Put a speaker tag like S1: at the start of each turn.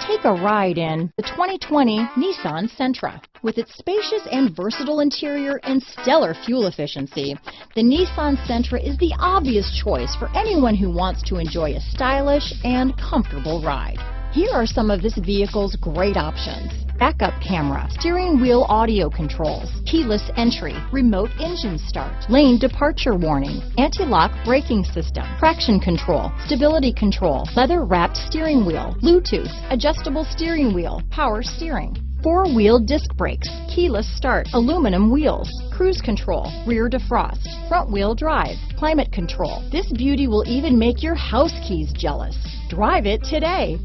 S1: Take a ride in the 2020 Nissan Sentra. With its spacious and versatile interior and stellar fuel efficiency, the Nissan Sentra is the obvious choice for anyone who wants to enjoy a stylish and comfortable ride. Here are some of this vehicle's great options: backup camera, steering wheel audio controls, keyless entry, remote engine start, lane departure warning, anti-lock braking system, traction control, stability control, leather-wrapped steering wheel, Bluetooth, adjustable steering wheel, power steering, four-wheel disc brakes, keyless start, aluminum wheels, cruise control, rear defrost, front-wheel drive, climate control. This beauty will even make your house keys jealous. Drive it today.